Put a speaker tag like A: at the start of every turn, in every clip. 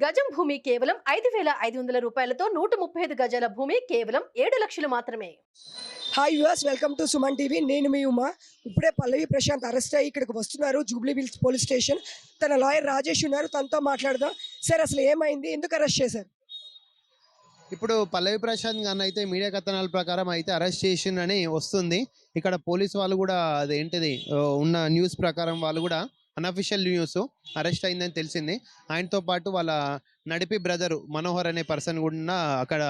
A: గజం భూమి కేవలం 5,500 రూపాయలతో 135 గజాల భూమి కేవలం 7 లక్షలు మాత్రమే.
B: Hi US, welcome to Suman TV. నేను మీ ఉమా. ఇప్పుడే పల్లవి ప్రశాంత్ అరెస్ట్ అయ్యి ఇక్కడికి వస్తున్నారు, జూబ్లీ హిల్స్ పోలీస్ స్టేషన్. తన లాయర్ రాజేష్ ఉన్నారు, తనతో మాట్లాడదాం. సార్, అసలు ఏమైంది, ఎందుకు అరెస్ట్ చేశారు?
C: ఇప్పుడు పల్లవి ప్రశాంత్ గారిని అయితే మీడియా కథనాల ప్రకారం అయితే అరెస్ట్ చేసిందని వస్తుంది. ఇక్కడ పోలీసు వాళ్ళు కూడా అదేంటిది ఉన్న న్యూస్ ప్రకారం వాళ్ళు కూడా అన్అఫిషియల్ న్యూస్ అరెస్ట్ అయిందని తెలిసింది. ఆయనతో పాటు వాళ్ళ నడిపి బ్రదరు మనోహర్ అనే పర్సన్ కూడా అక్కడ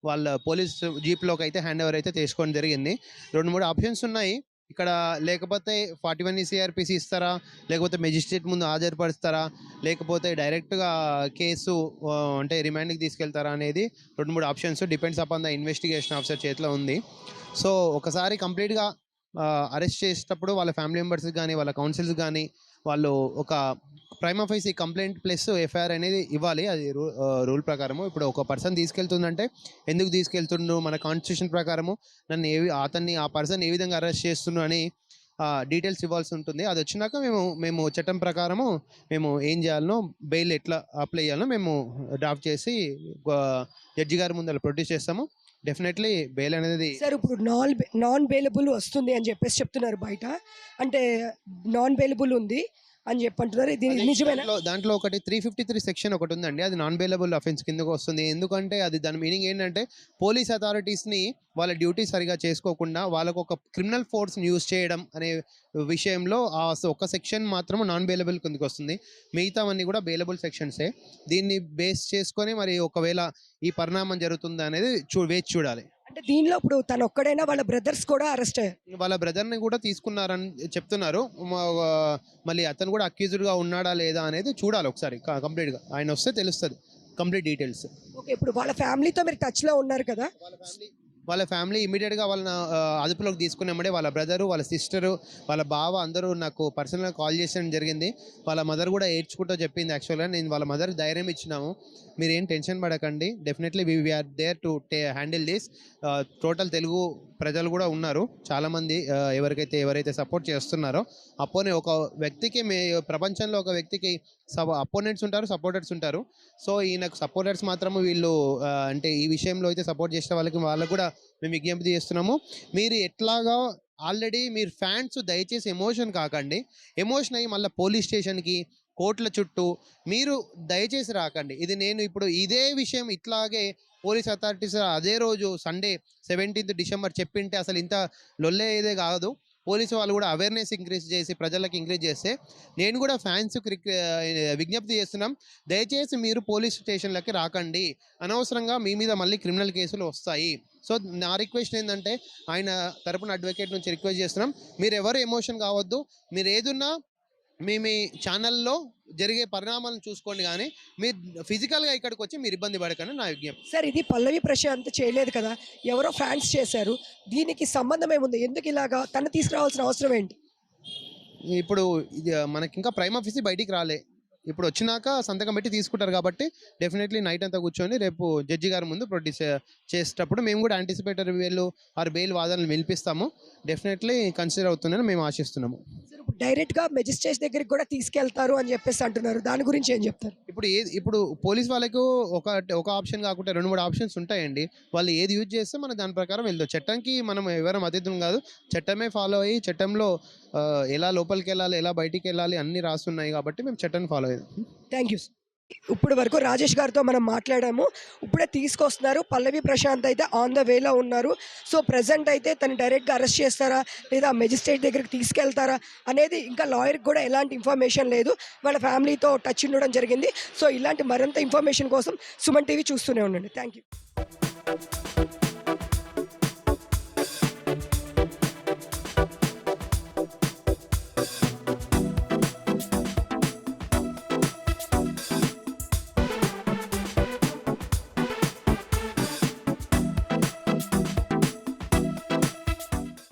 C: వాళ్ళ పోలీస్ జీప్లోకి అయితే హ్యాండ్ ఓవర్ అయితే చేసుకోవడం జరిగింది. 2-3 ఆప్షన్స్ ఉన్నాయి ఇక్కడ. లేకపోతే 41 సిఆర్పిసి ఇస్తారా, లేకపోతే మెజిస్ట్రేట్ ముందు హాజరుపరుస్తారా, లేకపోతే డైరెక్ట్గా కేసు అంటే రిమాండ్కి తీసుకెళ్తారా అనేది 2-3 options depends upon the investigation officer చేతిలో ఉంది. సో ఒకసారి కంప్లీట్గా అరెస్ట్ చేసేటప్పుడు వాళ్ళ ఫ్యామిలీ మెంబర్స్కి కానీ వాళ్ళ కౌన్సిల్స్ కానీ వాళ్ళు ఒక ప్రైమా ఫైసీ కంప్లైంట్ ప్లస్ ఎఫ్ఐఆర్ అనేది ఇవ్వాలి. అది రూల్ ప్రకారము. ఇప్పుడు ఒక పర్సన్ తీసుకెళ్తుందంటే ఎందుకు తీసుకెళ్తుండు, మన కాన్స్టిట్యూషన్ ప్రకారము నన్ను ఆ పర్సన్ ఏ విధంగా అరెస్ట్ చేస్తుండు అని డీటెయిల్స్ ఇవ్వాల్సి ఉంటుంది. అది వచ్చినాక మేము చట్టం ప్రకారము మేము ఏం చేయాలనో, బెయిల్ ఎట్లా అప్లై చేయాలనో మేము డ్రాఫ్ట్ చేసి జడ్జి గారి ముందు ప్రొడ్యూస్ చేస్తాము. డెఫినెట్లీ బెయిల్ అనేది
B: సార్, ఇప్పుడు నాన్ బెయిలబుల్ వస్తుంది అని చెప్పేసి చెప్తున్నారు బయట. అంటే నాన్ బెయిలబుల్ ఉంది అని చెప్పంటున్నారు, ఇది నిజమేనా?
C: దాంట్లో ఒకటి 353 సెక్షన్ ఒకటి ఉందండి. అది నాన్ బెయిలబుల్ అఫెన్స్ కిందకు వస్తుంది. ఎందుకంటే అది దాని మీనింగ్ ఏంటంటే పోలీస్ అథారిటీస్ని వాళ్ళ డ్యూటీ సరిగా చేసుకోకుండా వాళ్ళకు ఒక క్రిమినల్ ఫోర్స్ని యూజ్ చేయడం అనే విషయంలో ఆ ఒక సెక్షన్ మాత్రం నాన్ బెయిలబుల్ కిందకు వస్తుంది. మిగతావన్నీ కూడా బెయిలబుల్ సెక్షన్సే. దీన్ని బేస్ చేసుకొని మరి ఒకవేళ ఈ పరిణామం జరుగుతుందా అనేది వేచి చూడాలి.
B: అంటే దీనిలో ఇప్పుడు తను ఒక్కడైనా వాళ్ళ బ్రదర్స్ కూడా అరెస్ట్ అయ్యారు.
C: వాళ్ళ బ్రదర్ని కూడా తీసుకున్నారని చెప్తున్నారు. మళ్ళీ అతను కూడా అక్యూజ్డ్గా ఉన్నాడా లేదా అనేది చూడాలి ఒకసారి కంప్లీట్గా. ఆయన వస్తే తెలుస్తుంది కంప్లీట్ డీటెయిల్స్.
B: ఓకే, ఇప్పుడు వాళ్ళ ఫ్యామిలీతో మీరు టచ్లో ఉన్నారు కదా?
C: వాళ్ళ ఫ్యామిలీ ఇమీడియట్గా వాళ్ళని అదుపులోకి తీసుకున్నామంటే వాళ్ళ బ్రదరు, వాళ్ళ సిస్టరు, వాళ్ళ బావ అందరూ నాకు పర్సనల్గా కాల్ చేసడం జరిగింది. వాళ్ళ మదర్ కూడా ఏడ్చుకుంటూ చెప్పింది. యాక్చువల్గా నేను వాళ్ళ మదర్ ధైర్యం ఇచ్చినాము, మీరు ఏం టెన్షన్ పడకండి, definitely we are there to handle this. Total Telugu ప్రజలు కూడా ఉన్నారు చాలామంది, ఎవరైతే సపోర్ట్ చేస్తున్నారో. ఒక వ్యక్తికి ప్రపంచంలో ఒక వ్యక్తికి అపోనెంట్స్ ఉంటారు, సపోర్టర్స్ ఉంటారు. సో ఈయనకు సపోర్టర్స్ మాత్రము వీళ్ళు అంటే ఈ విషయంలో అయితే సపోర్ట్ చేసిన వాళ్ళకు కూడా మేము విజ్ఞప్తి చేస్తున్నాము. మీరు ఎట్లాగా ఆల్రెడీ మీరు ఫ్యాన్స్ దయచేసి ఎమోషన్ కాకండి. ఎమోషన్ అయ్యి మళ్ళీ పోలీస్ స్టేషన్కి, కోర్టుల చుట్టూ మీరు దయచేసి రాకండి. నేను ఇప్పుడు ఇదే విషయం ఇట్లాగే పోలీస్ అథారిటీస్ అదే రోజు సండే 17th డిసెంబర్ చెప్పింటే అసలు ఇంత లొల్లే ఏదే కాదు. పోలీసు వాళ్ళు కూడా అవేర్నెస్ ఇంక్రీజ్ చేసి ప్రజలకు ఇంక్రీజ్ చేస్తే నేను కూడా ఫ్యాన్స్కి విజ్ఞప్తి చేస్తున్నాం, దయచేసి మీరు పోలీస్ స్టేషన్లకి రాకండి. అనవసరంగా మీ మీద మళ్ళీ క్రిమినల్ కేసులు వస్తాయి. సో నా రిక్వెస్ట్ ఏంటంటే ఆయన తరపున అడ్వకేట్ నుంచి రిక్వెస్ట్ చేస్తున్నాం, మీరు ఎవరు ఎమోషన్ కావద్దు. మీరు ఏదున్నా మీ ఛానల్లో జరిగే పరిణామాలను చూసుకోండి, కానీ మీరు ఫిజికల్గా ఇక్కడికి వచ్చి మీరు ఇబ్బంది పడకండి నా విజ్ఞప్తి.
B: సార్, ఇది పల్లవి ప్రశాంత్ చేయలేదు కదా, ఎవరో ఫ్యాన్స్ చేశారు. దీనికి సంబంధం ఏముంది? ఎందుకు ఇలాగా తను తీసుకురావాల్సిన అవసరం ఏంటి?
C: ఇప్పుడు ఇది మనకి ఇంకా ప్రైమా ఫిసి బయటికి రాలే. ఇప్పుడు వచ్చినాక సంతకం పెట్టి తీసుకుంటారు కాబట్టి డెఫినెట్లీ నైట్ అంతా కూర్చొని రేపు జడ్జి గారి ముందు ప్రొడ్యూస్ చేసేటప్పుడు మేము కూడా యాంటిసిపేటరీ బెయిల్ వాదనలు వినిపిస్తాము. డెఫినెట్లీ కన్సిడర్ అవుతుందని మేము ఆశిస్తున్నాము.
B: డైరెక్ట్గా మెజిస్ట్రేట్ దగ్గరికి కూడా తీసుకెళ్తారు అని చెప్పేసి అంటున్నారు, దాని గురించి ఏం చెప్తారు?
C: ఇప్పుడు పోలీస్ వాళ్ళకు ఒక ఆప్షన్ కాకుండా 2-3 ఆప్షన్స్ ఉంటాయండి. వాళ్ళు ఏది యూజ్ చేస్తే మనం దాని ప్రకారం వెళ్తాం. చట్టంకి మనం ఎవరం అతిథులం కాదు, చట్టమే ఫాలో అయ్యి చట్టంలో ఎలా లోపలికి వెళ్ళాలి, ఎలా బయటికి వెళ్ళాలి అన్నీ రాస్తున్నాయి కాబట్టి మేము చట్టాన్ని ఫాలో అయ్యాం.
B: Thank you. ఇప్పుడు వరకు రాజేష్ గారితో మనం మాట్లాడాము. ఇప్పుడే తీసుకొస్తున్నారు. పల్లవి ప్రశాంత్ అయితే ఆన్ ద వేలో ఉన్నారు. సో ప్రజెంట్ అయితే తను డైరెక్ట్గా అరెస్ట్ చేస్తారా లేదా మెజిస్ట్రేట్ దగ్గరికి తీసుకెళ్తారా అనేది ఇంకా లాయర్కి కూడా ఎలాంటి ఇన్ఫర్మేషన్ లేదు. వాళ్ళ ఫ్యామిలీతో టచ్ ఉండడం జరిగింది. సో ఇలాంటి మరింత ఇన్ఫర్మేషన్ కోసం సుమన్ టీవీ చూస్తూనే ఉండండి. Thank you.